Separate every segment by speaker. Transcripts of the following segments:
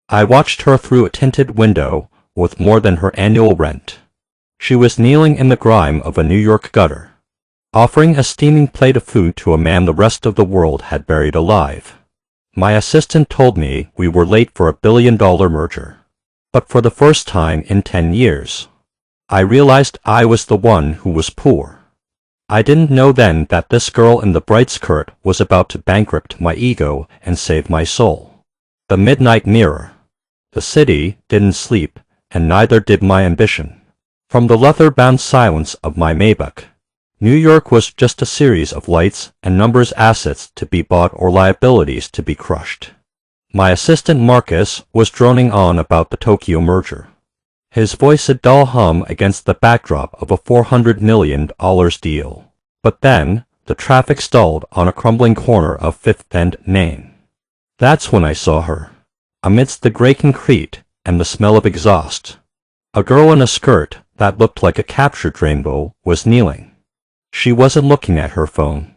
Speaker 1: I watched her through a tinted window worth more than her annual rent. She was kneeling in the grime of a New York gutter, offering a steaming plate of food to a man the rest of the world had buried alive. My assistant told me we were late for a billion-dollar merger. But for the first time in 10 years, I realized I was the one who was poor. I didn't know then that this girl in the bright skirt was about to bankrupt my ego and save my soul. The midnight mirror. The city didn't sleep, and neither did my ambition. From the leather-bound silence of my Maybach, New York was just a series of lights and numbers, assets to be bought or liabilities to be crushed. My assistant Marcus was droning on about the Tokyo merger, his voice a dull hum against the backdrop of a $400 million deal. But then, the traffic stalled on a crumbling corner of 5th and Main. That's when I saw her, amidst the gray concrete and the smell of exhaust. A girl in a skirt that looked like a captured rainbow was kneeling. She wasn't looking at her phone.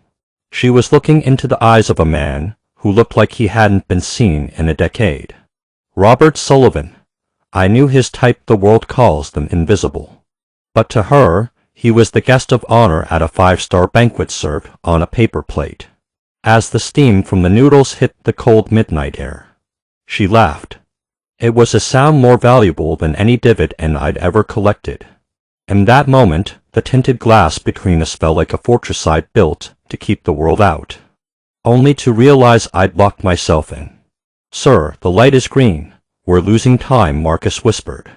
Speaker 1: She was looking into the eyes of a man who looked like he hadn't been seen in a decade. Robert Sullivan. I knew his type. The world calls them invisible. But to her, he was the guest of honor at a 5-star banquet served on a paper plate. As the steam from the noodles hit the cold midnight air, she laughed. It was a sound more valuable than any dividend I'd ever collected. In that moment, the tinted glass between us felt like a fortress I'd built to keep the world out, only to realize I'd locked myself in. "Sir, the light is green. We're losing time," Marcus whispered.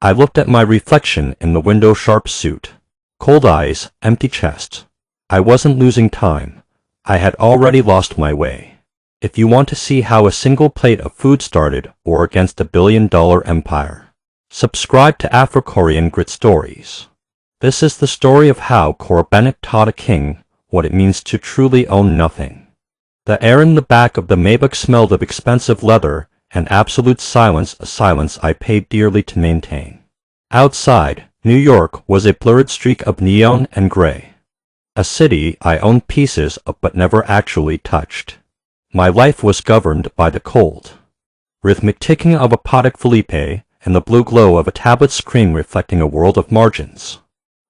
Speaker 1: I looked at my reflection in the window, sharp suit, cold eyes, empty chest. I wasn't losing time. I had already lost my way. If you want to see how a single plate of food started or against a billion-dollar empire, subscribe to AfroKorean Grit Stories. This is the story of how Bennett taught a king what it means to truly own nothing. The air in the back of the Maybach smelled of expensive leather and absolute silence, a silence I paid dearly to maintain. Outside, New York was a blurred streak of neon and gray. A city I owned pieces of but never actually touched. My life was governed by the cold, rhythmic ticking of a Patek Philippe and the blue glow of a tablet screen reflecting a world of margins,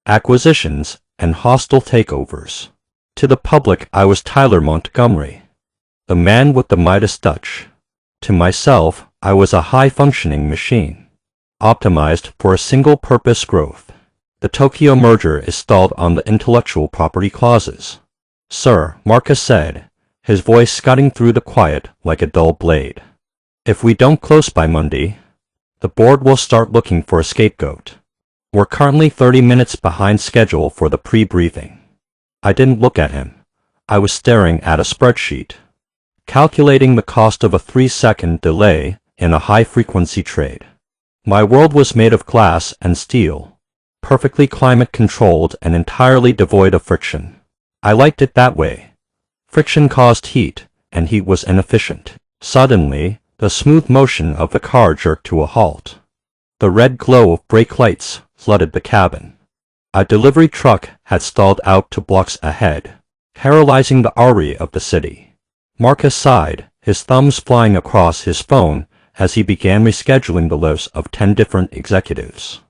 Speaker 1: acquisitions, and hostile takeovers. To the public I was Tyler Montgomery, the man with the Midas touch. To myself I was a high-functioning machine, optimized for a single-purpose growth. The Tokyo merger is stalled on the intellectual property clauses. "Sir," Marcus said, his voice cutting through the quiet like a dull blade. "If we don't close by Monday, the board will start looking for a scapegoat. We're currently 30 minutes behind schedule for the pre-briefing." I didn't look at him. I was staring at a spreadsheet, calculating the cost of a 3-second delay in a high-frequency trade. My world was made of glass and steel, perfectly climate-controlled and entirely devoid of friction. I liked it that way. Friction caused heat, and heat was inefficient. Suddenly, the smooth motion of the car jerked to a halt. The red glow of brake lights flooded the cabin. A delivery truck had stalled out 2 blocks ahead, paralyzing the artery of the city. Marcus sighed, his thumbs flying across his phone as he began rescheduling the lives of 10 different executives.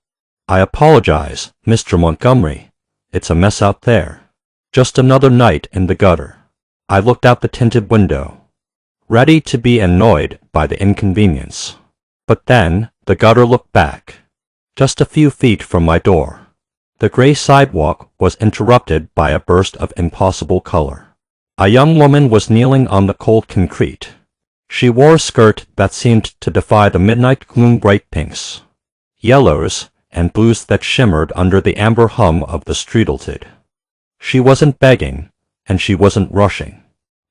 Speaker 1: "I apologize, Mr. Montgomery. It's a mess out there. Just another night in the gutter." I looked out the tinted window, ready to be annoyed by the inconvenience. But then, the gutter looked back. Just a few feet from my door, the gray sidewalk was interrupted by a burst of impossible color. A young woman was kneeling on the cold concrete. She wore a skirt that seemed to defy the midnight gloom, bright pinks, yellows, and blues that shimmered under the amber hum of the streetlight. She wasn't begging, and she wasn't rushing.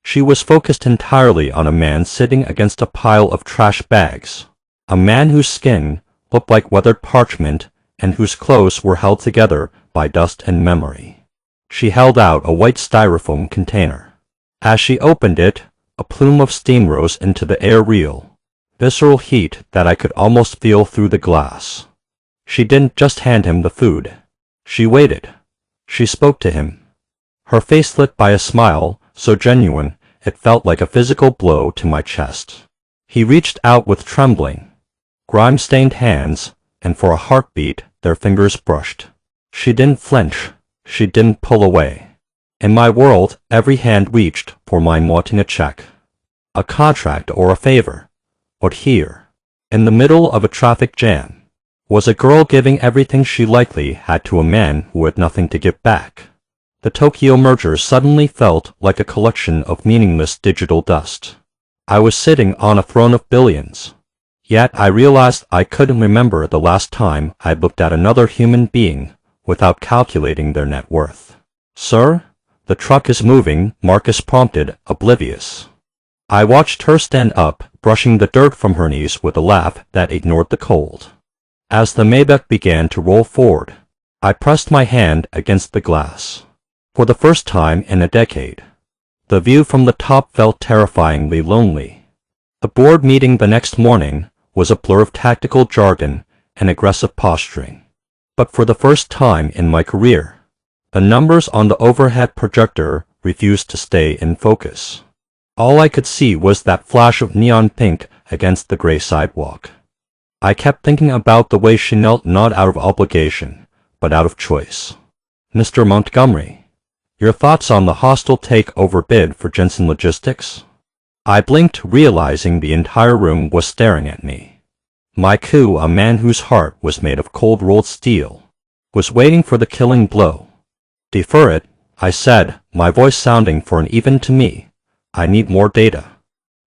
Speaker 1: She was focused entirely on a man sitting against a pile of trash bags, a man whose skin looked like weathered parchment and whose clothes were held together by dust and memory. She held out a white styrofoam container. As she opened it, a plume of steam rose into the air, real, visceral heat that I could almost feel through the glass. She didn't just hand him the food. She waited. She spoke to him, her face lit by a smile so genuine it felt like a physical blow to my chest. He reached out with trembling, grime-stained hands, and for a heartbeat, their fingers brushed. She didn't flinch. She didn't pull away. In my world, every hand reached for mine, wanting a check, a contract, or a favor. But here, in the middle of a traffic jam, was a girl giving everything she likely had to a man who had nothing to give back. The Tokyo merger suddenly felt like a collection of meaningless digital dust. I was sitting on a throne of billions. Yet I realized I couldn't remember the last time I looked at another human being without calculating their net worth. "Sir, the truck is moving," Marcus prompted, oblivious. I watched her stand up, brushing the dirt from her knees with a laugh that ignored the cold. As the Maybach began to roll forward, I pressed my hand against the glass. For the first time in a decade, the view from the top felt terrifyingly lonely. The board meeting the next morning was a blur of tactical jargon and aggressive posturing. But for the first time in my career, the numbers on the overhead projector refused to stay in focus. All I could see was that flash of neon pink against the gray sidewalk. I kept thinking about the way she knelt, not out of obligation, but out of choice. "Mr. Montgomery, your thoughts on the hostile takeover bid for Jensen Logistics?" I blinked, realizing the entire room was staring at me. My coup, a man whose heart was made of cold-rolled steel, was waiting for the killing blow. "Defer it," I said, my voice sounding foreign even to me. "I need more data."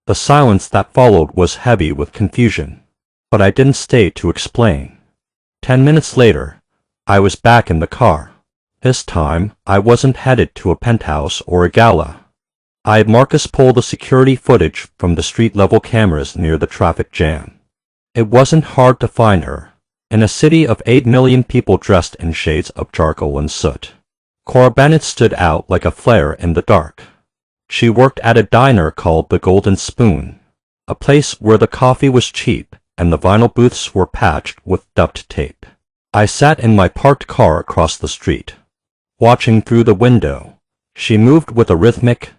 Speaker 1: The silence that followed was heavy with confusion, but I didn't stay to explain. 10 minutes later, I was back in the car. This time, I wasn't headed to a penthouse or a gala. I had Marcus pull the security footage from the street-level cameras near the traffic jam. It wasn't hard to find her, in a city of 8 million people dressed in shades of charcoal and soot. Cora Bennett stood out like a flare in the dark. She worked at a diner called the Golden Spoon, a place where the coffee was cheap and the vinyl booths were patched with duct tape. I sat in my parked car across the street, watching through the window. She moved with a rhythmic,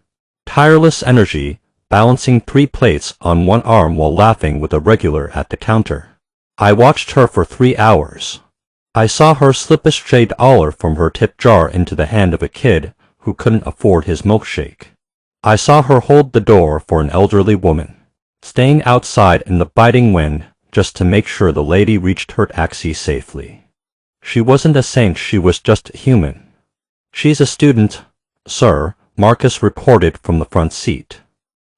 Speaker 1: tireless energy, balancing 3 plates on one arm while laughing with a regular at the counter. I watched her for 3 hours. I saw her slip a stray dollar from her tip jar into the hand of a kid who couldn't afford his milkshake. I saw her hold the door for an elderly woman, staying outside in the biting wind just to make sure the lady reached her taxi safely. She wasn't a saint, she was just human. "She's a student, sir," Marcus reported from the front seat,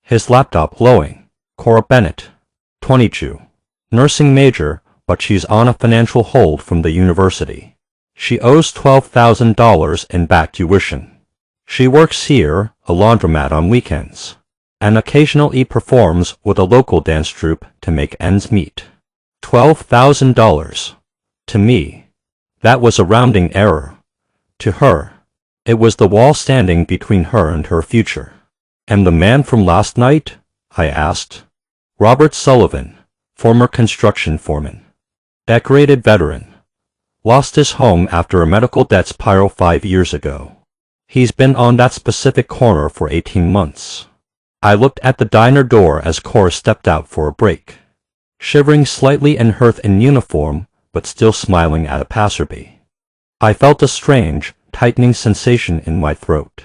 Speaker 1: his laptop glowing. "Cora Bennett, 22, nursing major, but she's on a financial hold from the university. She owes $12,000 in back tuition. She works here, a laundromat, on weekends, and occasionally performs with a local dance troupe to make ends meet." $12,000. To me, that was a rounding error. To her, it was the wall standing between her and her future. "And the man from last night?" I asked. "Robert Sullivan, former construction foreman, decorated veteran, lost his home after a medical debt spiral 5 years ago. He's been on that specific corner for 18 months. I looked at the diner door as Cora stepped out for a break, shivering slightly in her thin uniform, but still smiling at a passerby. I felt a strange, tightening sensation in my throat.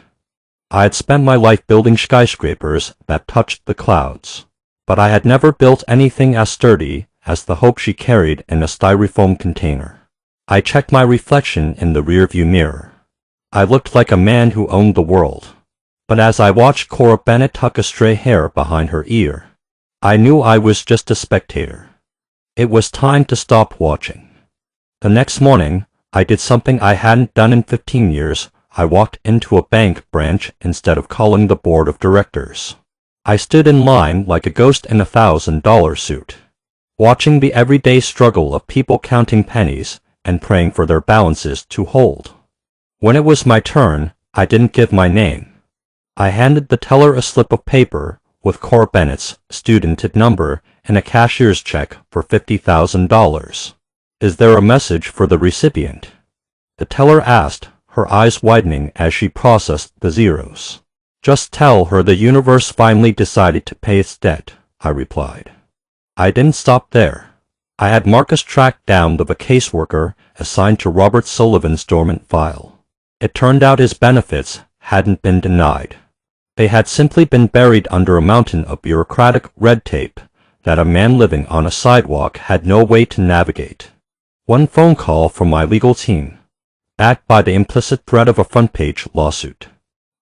Speaker 1: I had spent my life building skyscrapers that touched the clouds, but I had never built anything as sturdy as the hope she carried in a styrofoam container. I checked my reflection in the rearview mirror. I looked like a man who owned the world. But as I watched Cora Bennett tuck a stray hair behind her ear, I knew I was just a spectator. It was time to stop watching. The next morning, I did something I hadn't done in 15 years. I walked into a bank branch instead of calling the board of directors. I stood in line like a ghost in a $1,000 suit, watching the everyday struggle of people counting pennies and praying for their balances to hold. When it was my turn, I didn't give my name. I handed the teller a slip of paper with Cora Bennett's student number and a cashier's check for $50,000. "Is there a message for the recipient?" the teller asked, her eyes widening as she processed the zeros. "Just tell her the universe finally decided to pay its debt," I replied. I didn't stop there. I had Marcus track down the caseworker assigned to Robert Sullivan's dormant file. It turned out his benefits hadn't been denied. They had simply been buried under a mountain of bureaucratic red tape that a man living on a sidewalk had no way to navigate. One phone call from my legal team, backed by the implicit threat of a front-page lawsuit,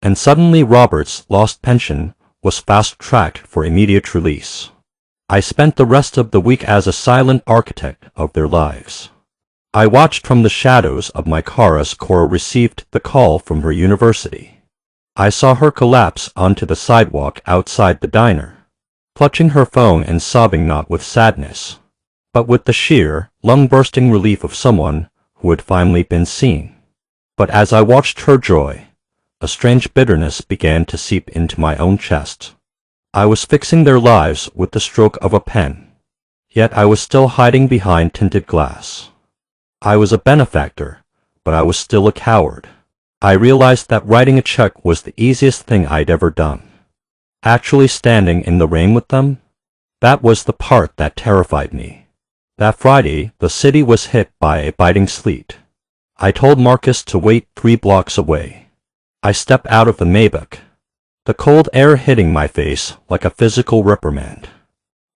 Speaker 1: and suddenly Robert's lost pension was fast-tracked for immediate release. I spent the rest of the week as a silent architect of their lives. I watched from the shadows of my car as Cora received the call from her university. I saw her collapse onto the sidewalk outside the diner, clutching her phone and sobbing not with sadness, but with the sheer, lung-bursting relief of someone who had finally been seen. But as I watched her joy, a strange bitterness began to seep into my own chest. I was fixing their lives with the stroke of a pen, yet I was still hiding behind tinted glass. I was a benefactor, but I was still a coward. I realized that writing a check was the easiest thing I'd ever done. Actually standing in the rain with them? That was the part that terrified me. That Friday, the city was hit by a biting sleet. I told Marcus to wait 3 blocks away. I stepped out of the Maybach, the cold air hitting my face like a physical reprimand.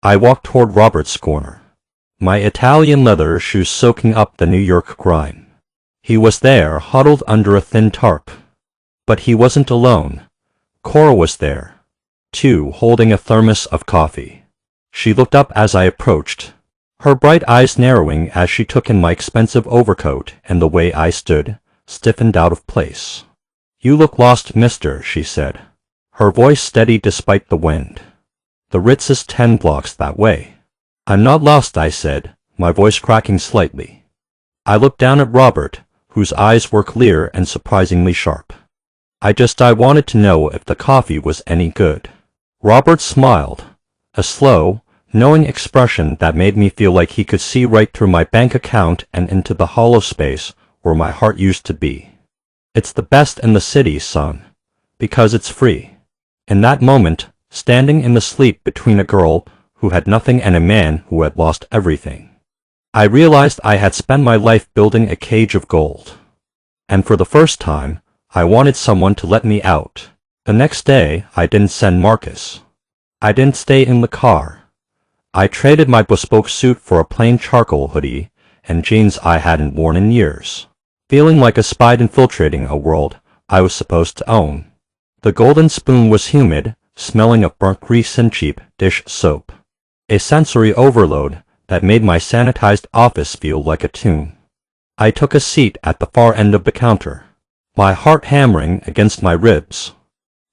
Speaker 1: I walked toward Robert's corner, my Italian leather shoes soaking up the New York grime. He was there, huddled under a thin tarp. But he wasn't alone. Cora was there, too, holding a thermos of coffee. She looked up as I approached, her bright eyes narrowing as she took in my expensive overcoat and the way I stood, stiffened out of place. "You look lost, mister," she said, her voice steady despite the wind. "The Ritz is 10 blocks that way." "I'm not lost," I said, my voice cracking slightly. I looked down at Robert, whose eyes were clear and surprisingly sharp. I wanted to know if the coffee was any good." Robert smiled, a slow, knowing expression that made me feel like he could see right through my bank account and into the hollow space where my heart used to be. "It's the best in the city, son, because it's free." In that moment, standing in the sleep between a girl who had nothing and a man who had lost everything, I realized I had spent my life building a cage of gold. And for the first time, I wanted someone to let me out. The next day, I didn't send Marcus. I didn't stay in the car. I traded my bespoke suit for a plain charcoal hoodie and jeans I hadn't worn in years, feeling like a spy infiltrating a world I was supposed to own. The golden spoon was humid, smelling of burnt grease and cheap dish soap, a sensory overload that made my sanitized office feel like a tomb. I took a seat at the far end of the counter, my heart hammering against my ribs.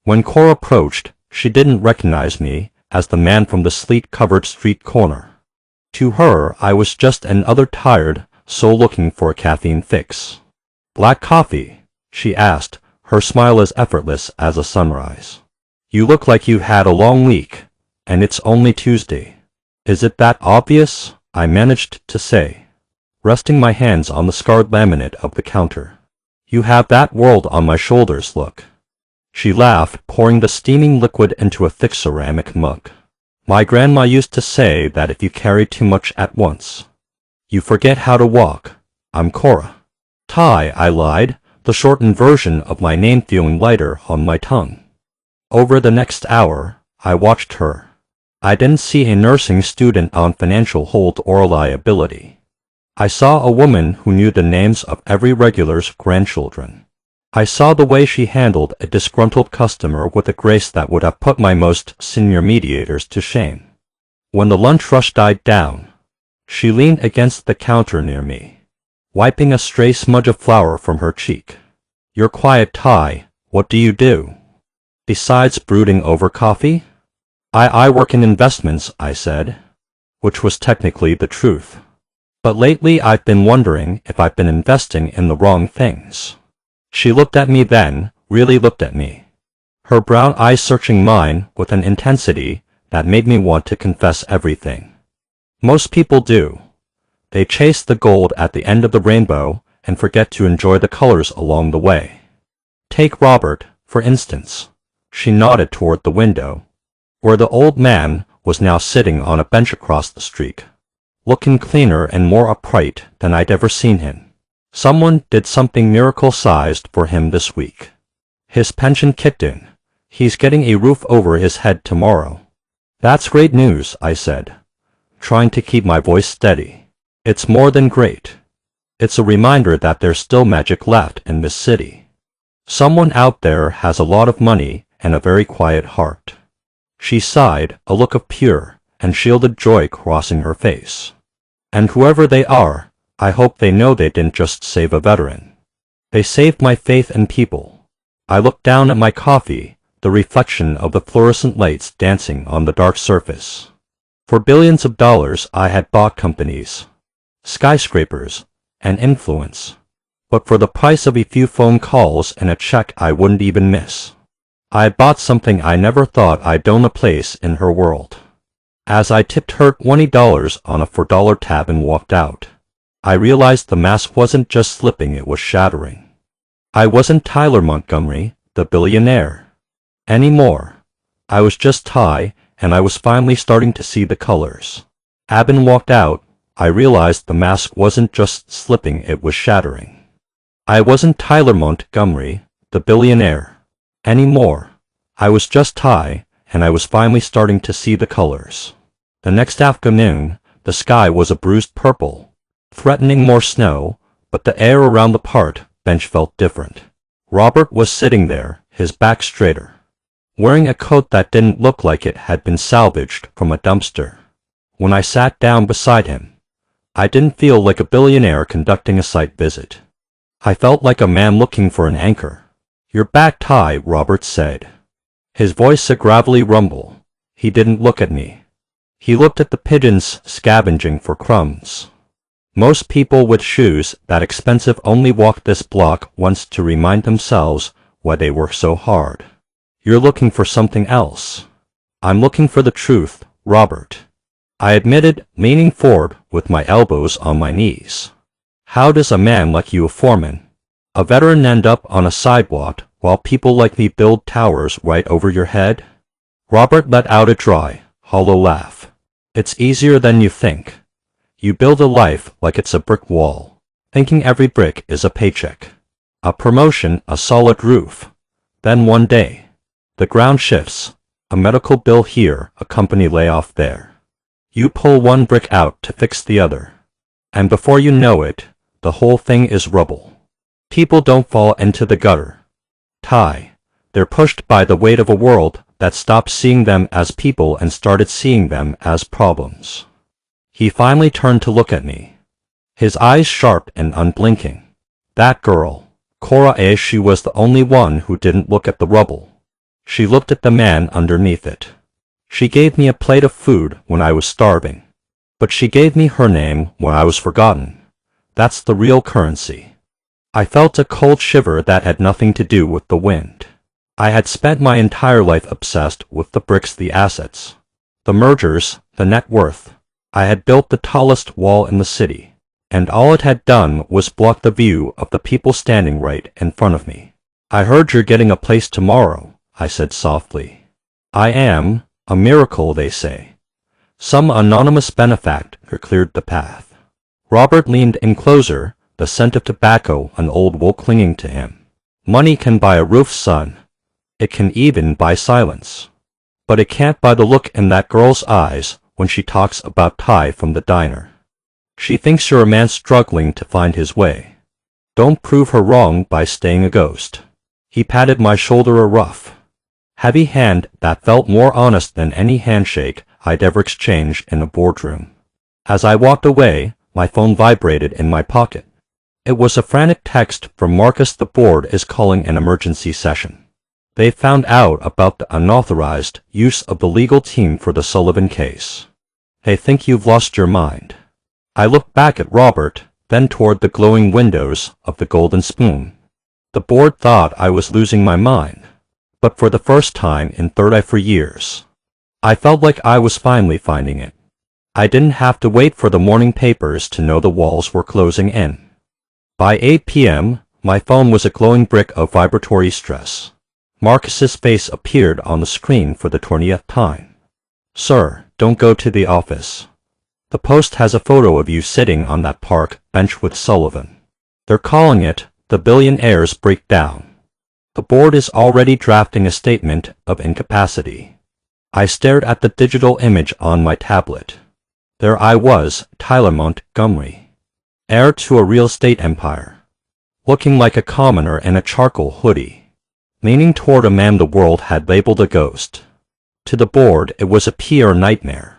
Speaker 1: When Cora approached, she didn't recognize me as the man from the sleet-covered street corner. To her, I was just another tired soul looking for a caffeine fix. "Black coffee?" she asked, her smile as effortless as a sunrise. "You look like you had a long week, and it's only Tuesday." "Is it that obvious?" I managed to say, resting my hands on the scarred laminate of the counter. "You have that world on my shoulders, look." She laughed, pouring the steaming liquid into a thick ceramic mug. "My grandma used to say that if you carry too much at once, you forget how to walk. I'm Cora." "Ty," I lied, the shortened version of my name feeling lighter on my tongue. Over the next hour, I watched her. I didn't see a nursing student on financial hold or a liability. I saw a woman who knew the names of every regular's grandchildren. I saw the way she handled a disgruntled customer with a grace that would have put my most senior mediators to shame. When the lunch rush died down, she leaned against the counter near me, wiping a stray smudge of flour from her cheek. "You're quiet, Ty. What do you do? Besides brooding over coffee?" I work in investments," I said, which was technically the truth. "But lately I've been wondering if I've been investing in the wrong things." She looked at me then, really looked at me, her brown eyes searching mine with an intensity that made me want to confess everything. "Most people do. They chase the gold at the end of the rainbow and forget to enjoy the colors along the way. Take Robert, for instance." She nodded toward the window, where the old man was now sitting on a bench across the street, looking cleaner and more upright than I'd ever seen him. Someone did something miracle-sized for him this week. His pension kicked in. He's getting a roof over his head tomorrow. That's great news, I said, trying to keep my voice steady. It's more than great. It's a reminder that there's still magic left in this city. Someone out there has a lot of money and a very quiet heart. She sighed, a look of pure and shielded joy crossing her face. And whoever they are, I hope they know they didn't just save a veteran. They saved my faith in people. I looked down at my coffee, the reflection of the fluorescent lights dancing on the dark surface. For billions of dollars I had bought companies, skyscrapers, and influence. But for the price of a few phone calls and a check I wouldn't even miss, I had bought something I never thought I'd own a place in her world. As I tipped her $20 on a $4 tab and walked out, I realized the mask wasn't just slipping, it was shattering. I wasn't Tyler Montgomery, the billionaire, anymore. I was just Ty, and I was finally starting to see the colors. Abin walked out. I realized the mask wasn't just slipping, it was shattering. I wasn't Tyler Montgomery, the billionaire, anymore. I was just Ty, and I was finally starting to see the colors. The next afternoon, the sky was a bruised purple, threatening more snow, but the air around the park bench felt different. Robert was sitting there, his back straighter, wearing a coat that didn't look like it had been salvaged from a dumpster. When I sat down beside him, I didn't feel like a billionaire conducting a site visit. I felt like a man looking for an anchor. "You're back, Ty," Robert said, his voice a gravelly rumble. He didn't look at me. He looked at the pigeons scavenging for crumbs. Most people with shoes that expensive only walk this block once to remind themselves why they work so hard. "You're looking for something else." "I'm looking for the truth, Robert," I admitted, leaning forward with my elbows on my knees. "How does a man like you, a foreman, a veteran, end up on a sidewalk while people like me build towers right over your head?" Robert let out a dry, hollow laugh. "It's easier than you think. You build a life like it's a brick wall, thinking every brick is a paycheck, a promotion, a solid roof. Then one day, the ground shifts, a medical bill here, a company layoff there. You pull one brick out to fix the other, and before you know it, the whole thing is rubble. People don't fall into the gutter, Ty. They're pushed by the weight of a world that stopped seeing them as people and started seeing them as problems." He finally turned to look at me, his eyes sharp and unblinking. "That girl, Cora, she was the only one who didn't look at the rubble. She looked at the man underneath it. She gave me a plate of food when I was starving, but she gave me her name when I was forgotten. That's the real currency." I felt a cold shiver that had nothing to do with the wind. I had spent my entire life obsessed with the bricks, the assets, the mergers, the net worth. I had built the tallest wall in the city, and all it had done was block the view of the people standing right in front of me. "I heard you're getting a place tomorrow," I said softly. "I am. A miracle, they say." Some anonymous benefactor cleared the path. Robert leaned in closer, the scent of tobacco and old wool clinging to him. "Money can buy a roof, son. It can even buy silence. But it can't buy the look in that girl's eyes when she talks about Ty from the diner. She thinks you're a man struggling to find his way. Don't prove her wrong by staying a ghost." He patted my shoulder, a rough, heavy hand that felt more honest than any handshake I'd ever exchanged in a boardroom. As I walked away, my phone vibrated in my pocket. It was a frantic text from Marcus. "The board is calling an emergency session. They found out about the unauthorized use of the legal team for the Sullivan case. They think you've lost your mind." I looked back at Robert, then toward the glowing windows of the Golden Spoon. The board thought I was losing my mind, but for the first time in 34 years, I felt like I was finally finding it. I didn't have to wait for the morning papers to know the walls were closing in. By 8 p.m., my phone was a glowing brick of vibratory stress. Marcus's face appeared on the screen for the 20th time. Sir, don't go to the office. The Post has a photo of you sitting on that park bench with Sullivan. They're calling it the Billionaire's Breakdown. The board is already drafting a statement of incapacity. I stared at the digital image on my tablet. There I was, Tyler Montgomery, heir to a real estate empire, looking like a commoner in a charcoal hoodie, leaning toward a man the world had labeled a ghost. To the board, it was a PR nightmare.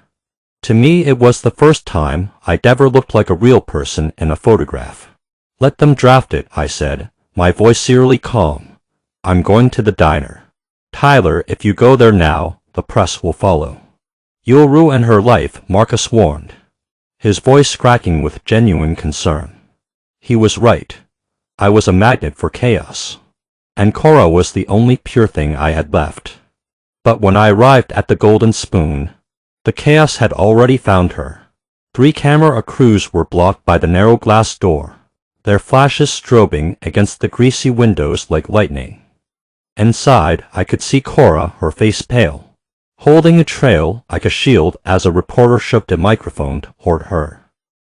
Speaker 1: To me, it was the first time I'd ever looked like a real person in a photograph. Let them draft it, I said, my voice eerily calm. I'm going to the diner. Tyler, if you go there now, the press will follow. You'll ruin her life, Marcus warned, his voice cracking with genuine concern. He was right. I was a magnet for chaos. And Cora was the only pure thing I had left. But when I arrived at the Golden Spoon, the chaos had already found her. 3 camera crews were blocked by the narrow glass door, their flashes strobing against the greasy windows like lightning. Inside, I could see Cora, her face pale, holding a trail like a shield as a reporter shoved a microphone toward her.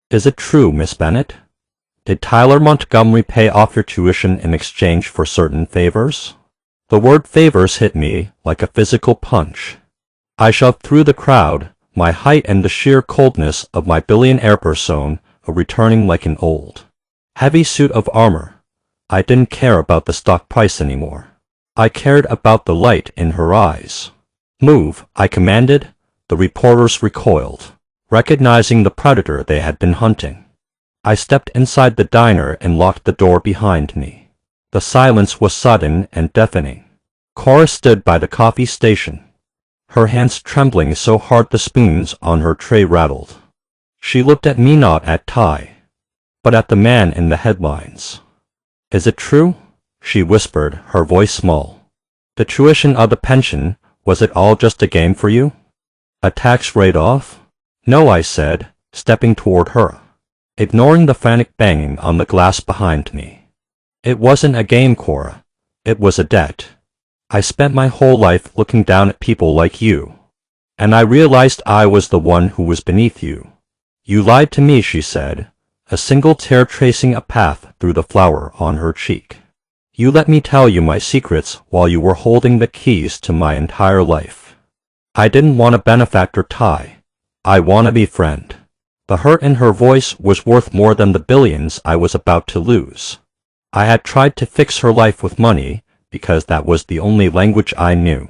Speaker 1: Is it true, Miss Bennett? Did Tyler Montgomery pay off your tuition in exchange for certain favors? The word favors hit me like a physical punch. I shoved through the crowd, my height and the sheer coldness of my billionaire persona returning like an old, heavy suit of armor. I didn't care about the stock price anymore. I cared about the light in her eyes. Move, I commanded. The reporters recoiled, recognizing the predator they had been hunting. I stepped inside the diner and locked the door behind me. The silence was sudden and deafening. Cora stood by the coffee station, her hands trembling so hard the spoons on her tray rattled. She looked at me, not at Ty, but at the man in the headlines. Is it true? She whispered, her voice small. The tuition of the pension, was it all just a game for you? A tax write-off? No, I said, stepping toward her, ignoring the frantic banging on the glass behind me. It wasn't a game, Cora. It was a debt. I spent my whole life looking down at people like you, and I realized I was the one who was beneath you. You lied to me, she said, a single tear tracing a path through the flower on her cheek. You let me tell you my secrets while you were holding the keys to my entire life. I didn't want a benefactor, Ty. I want a befriend. The hurt in her voice was worth more than the billions I was about to lose. I had tried to fix her life with money because that was the only language I knew.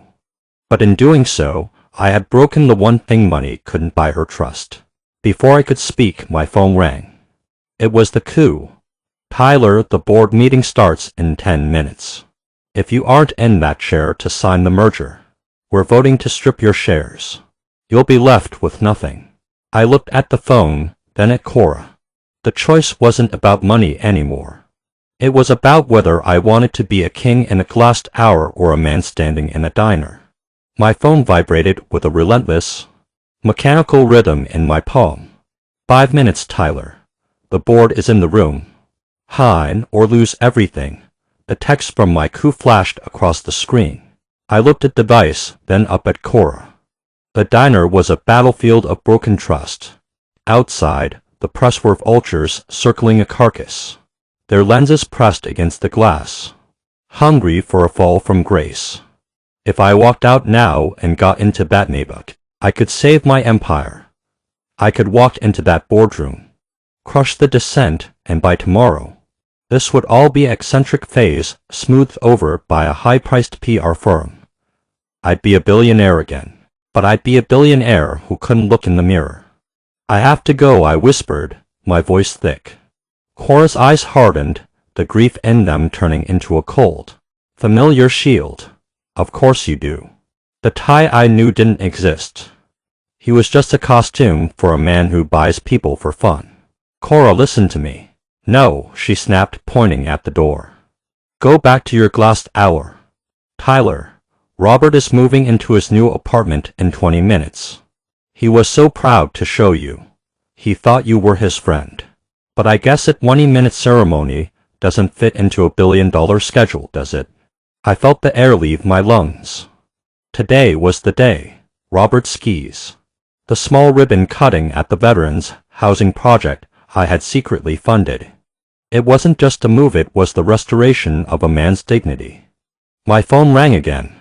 Speaker 1: But in doing so, I had broken the one thing money couldn't buy, her trust. Before I could speak, my phone rang. It was the coup. Tyler, the board meeting starts in 10 minutes. If you aren't in that chair to sign the merger, we're voting to strip your shares. You'll be left with nothing. I looked at the phone, then at Cora. The choice wasn't about money anymore. It was about whether I wanted to be a king in a glassed hour or a man standing in a diner. My phone vibrated with a relentless, mechanical rhythm in my palm. 5 minutes, Tyler. The board is in the room. Hide or lose everything. The text from my coup flashed across the screen. I looked at the device, then up at Cora. The diner was a battlefield of broken trust. Outside, the press were vultures circling a carcass, their lenses pressed against the glass, hungry for a fall from grace. If I walked out now and got into that neighborhood, I could save my empire. I could walk into that boardroom, crush the dissent, and by tomorrow, this would all be an eccentric phase smoothed over by a high-priced PR firm. I'd be a billionaire again, but I'd be a billionaire who couldn't look in the mirror. I have to go, I whispered, my voice thick. Cora's eyes hardened, the grief in them turning into a cold, familiar shield. Of course you do. The Ty I knew didn't exist. He was just a costume for a man who buys people for fun. Cora, listen to me. No, she snapped, pointing at the door. Go back to your glassed hour. Tyler, Robert is moving into his new apartment in 20 minutes. He was so proud to show you. He thought you were his friend. But I guess a 20-minute ceremony doesn't fit into a billion-dollar schedule, does it? I felt the air leave my lungs. Today was the day. Robert skis. The small ribbon cutting at the Veterans Housing Project I had secretly funded. It wasn't just a move, it was the restoration of a man's dignity. My phone rang again.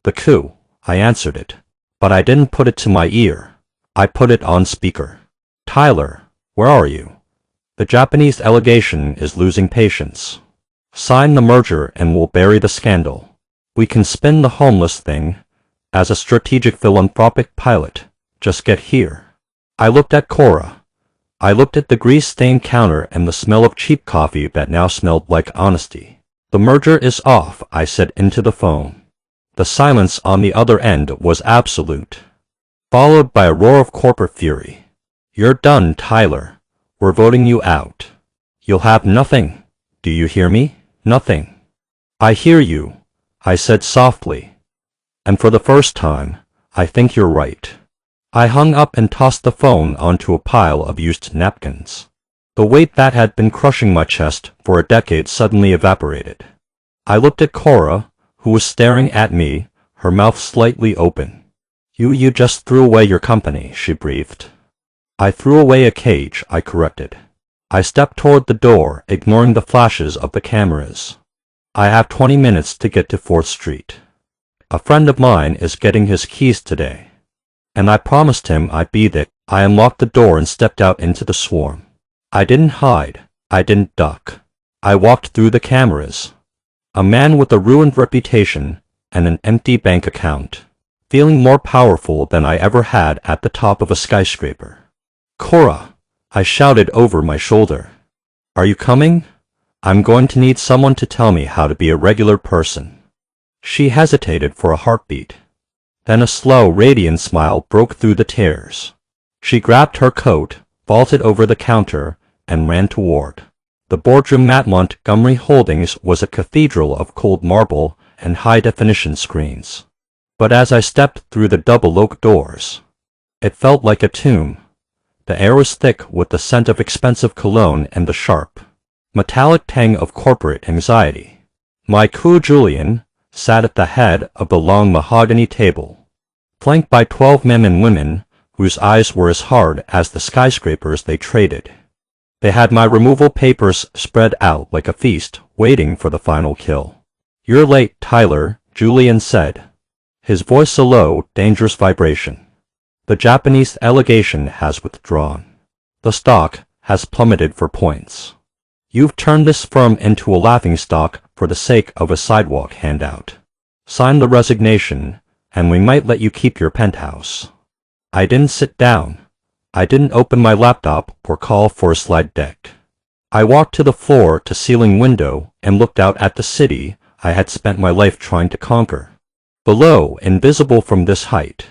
Speaker 1: The coup. I answered it. But I didn't put it to my ear. I put it on speaker. Tyler, where are you? The Japanese delegation is losing patience. Sign the merger and we'll bury the scandal. We can spin the homeless thing as a strategic philanthropic pilot. Just get here. I looked at Cora. I looked at the grease-stained counter and the smell of cheap coffee that now smelled like honesty. The merger is off, I said into the phone. The silence on the other end was absolute, followed by a roar of corporate fury. You're done, Tyler. We're voting you out. You'll have nothing. Do you hear me? Nothing. I hear you, I said softly. And for the first time, I think you're right. I hung up and tossed the phone onto a pile of used napkins. The weight that had been crushing my chest for a decade suddenly evaporated. I looked at Cora, who was staring at me, her mouth slightly open. You just threw away your company, she breathed. I threw away a cage, I corrected. I stepped toward the door, ignoring the flashes of the cameras. I have 20 minutes to get to 4th Street. A friend of mine is getting his keys today, and I promised him I'd be there. I unlocked the door and stepped out into the swarm. I didn't hide. I didn't duck. I walked through the cameras. A man with a ruined reputation and an empty bank account, feeling more powerful than I ever had at the top of a skyscraper. Cora, I shouted over my shoulder. Are you coming? I'm going to need someone to tell me how to be a regular person. She hesitated for a heartbeat. Then a slow, radiant smile broke through the tears. She grabbed her coat, vaulted over the counter, and ran toward the boardroom. At Montgomery Holdings was a cathedral of cold marble and high-definition screens. But as I stepped through the double oak doors, it felt like a tomb. The air was thick with the scent of expensive cologne and the sharp, metallic tang of corporate anxiety. My co-Julian sat at the head of the long mahogany table, flanked by 12 men and women whose eyes were as hard as the skyscrapers they traded. They had my removal papers spread out like a feast, waiting for the final kill. You're late, Tyler, Julian said, his voice a low, dangerous vibration. The Japanese delegation has withdrawn. The stock has plummeted for points. You've turned this firm into a laughingstock for the sake of a sidewalk handout. Sign the resignation, and we might let you keep your penthouse. I didn't sit down. I didn't open my laptop or call for a slide deck. I walked to the floor-to-ceiling window and looked out at the city I had spent my life trying to conquer. Below, invisible from this height,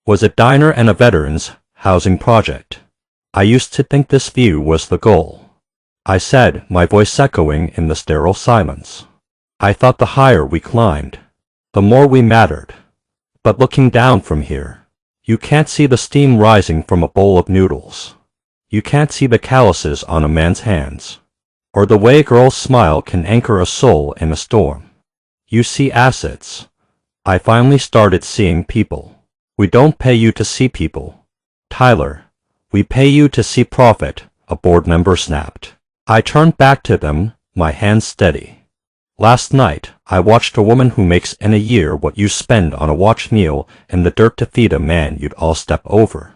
Speaker 1: was a diner and a veterans housing project. I used to think this view was the goal, I said, my voice echoing in the sterile silence. I thought the higher we climbed, the more we mattered. But looking down from here, you can't see the steam rising from a bowl of noodles. You can't see the calluses on a man's hands, or the way a girl's smile can anchor a soul in a storm. You see assets. I finally started seeing people. We don't pay you to see people, Tyler. We pay you to see profit, a board member snapped. I turned back to them, my hands steady. Last night, I watched a woman who makes in a year what you spend on a watch meal in the dirt to feed a man you'd all step over.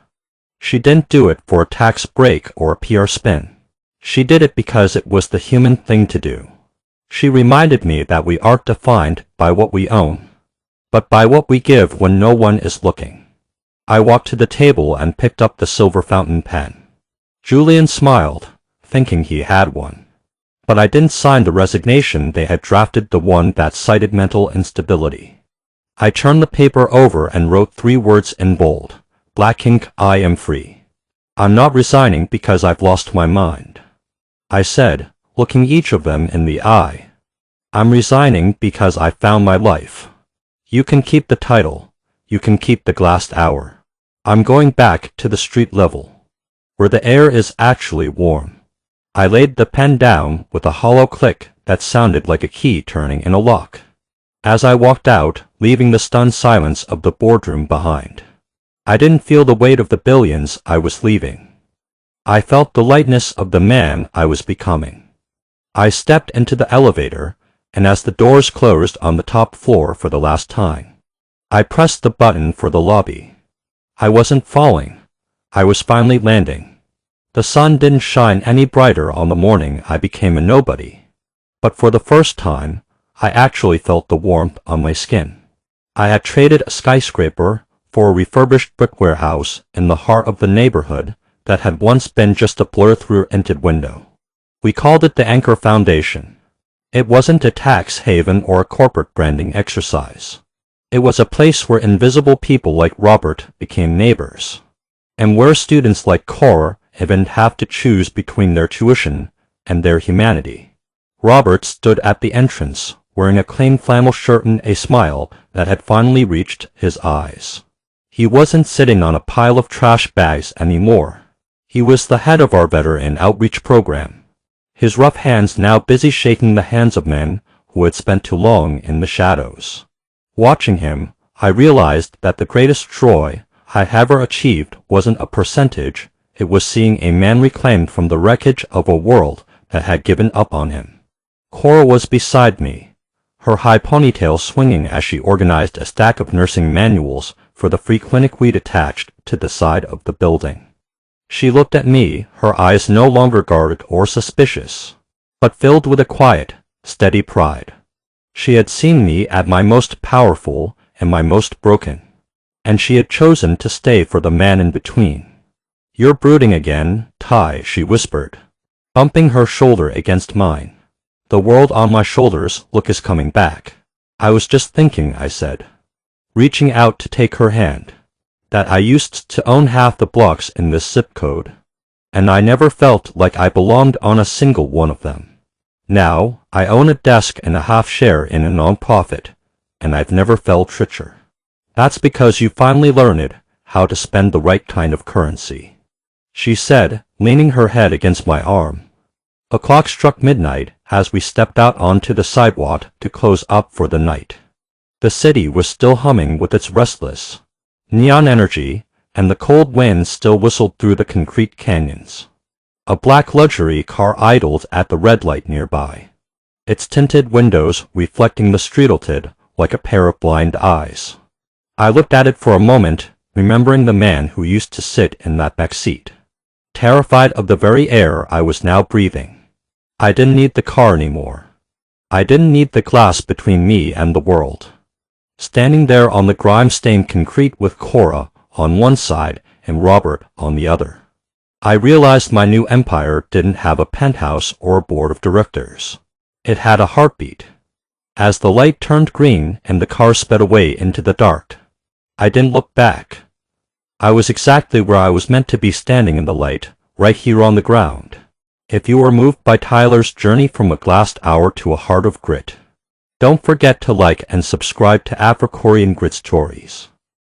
Speaker 1: She didn't do it for a tax break or a PR spin. She did it because it was the human thing to do. She reminded me that we aren't defined by what we own, but by what we give when no one is looking. I walked to the table and picked up the silver fountain pen. Julian smiled, thinking he had one. But I didn't sign the resignation. They had drafted the one that cited mental instability. I turned the paper over and wrote 3 words in bold, black ink, I am free. I'm not resigning because I've lost my mind, I said, looking each of them in the eye. I'm resigning because I found my life. You can keep the title. You can keep the glassed hour. I'm going back to the street level, where the air is actually warm. I laid the pen down with a hollow click that sounded like a key turning in a lock. As I walked out, leaving the stunned silence of the boardroom behind, I didn't feel the weight of the billions I was leaving. I felt the lightness of the man I was becoming. I stepped into the elevator, and as the doors closed on the top floor for the last time, I pressed the button for the lobby. I wasn't falling. I was finally landing. The sun didn't shine any brighter on the morning I became a nobody. But for the first time, I actually felt the warmth on my skin. I had traded a skyscraper for a refurbished brick warehouse in the heart of the neighborhood that had once been just a blur through a tinted window. We called it the Anchor Foundation. It wasn't a tax haven or a corporate branding exercise. It was a place where invisible people like Robert became neighbors, and where students like Cora didn't have to choose between their tuition and their humanity. Robert stood at the entrance, wearing a clean flannel shirt and a smile that had finally reached his eyes. He wasn't sitting on a pile of trash bags anymore. He was the head of our veteran outreach program, his rough hands now busy shaking the hands of men who had spent too long in the shadows. Watching him, I realized that the greatest joy I had ever achieved wasn't a percentage, it was seeing a man reclaimed from the wreckage of a world that had given up on him. Cora was beside me, her high ponytail swinging as she organized a stack of nursing manuals for the free clinic we'd attached to the side of the building. She looked at me, her eyes no longer guarded or suspicious, but filled with a quiet, steady pride. She had seen me at my most powerful and my most broken, and she had chosen to stay for the man in between. "You're brooding again, Ty," she whispered, bumping her shoulder against mine. "The world on my shoulders is coming back." "I was just thinking," I said, reaching out to take her hand, "that I used to own half the blocks in this zip code, and I never felt like I belonged on a single one of them. Now, I own a desk and a half share in a nonprofit, and I've never felt richer. That's because you finally learned how to spend the right kind of currency," she said, leaning her head against my arm. A clock struck midnight as we stepped out onto the sidewalk to close up for the night. The city was still humming with its restless neon energy, and the cold wind still whistled through the concrete canyons. A black luxury car idled at the red light nearby, its tinted windows reflecting the streetlight like a pair of blind eyes. I looked at it for a moment, remembering the man who used to sit in that back seat, terrified of the very air I was now breathing. I didn't need the car anymore. I didn't need the glass between me and the world. Standing there on the grime-stained concrete with Cora on one side and Robert on the other, I realized my new empire didn't have a penthouse or a board of directors. It had a heartbeat. As the light turned green and the car sped away into the dark, I didn't look back. I was exactly where I was meant to be, standing in the light, right here on the ground. If you were moved by Tyler's journey from a glassed hour to a heart of grit, don't forget to like and subscribe to AfroKorean Grit Stories.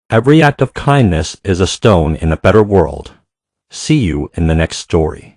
Speaker 1: Every act of kindness is a stone in a better world. See you in the next story.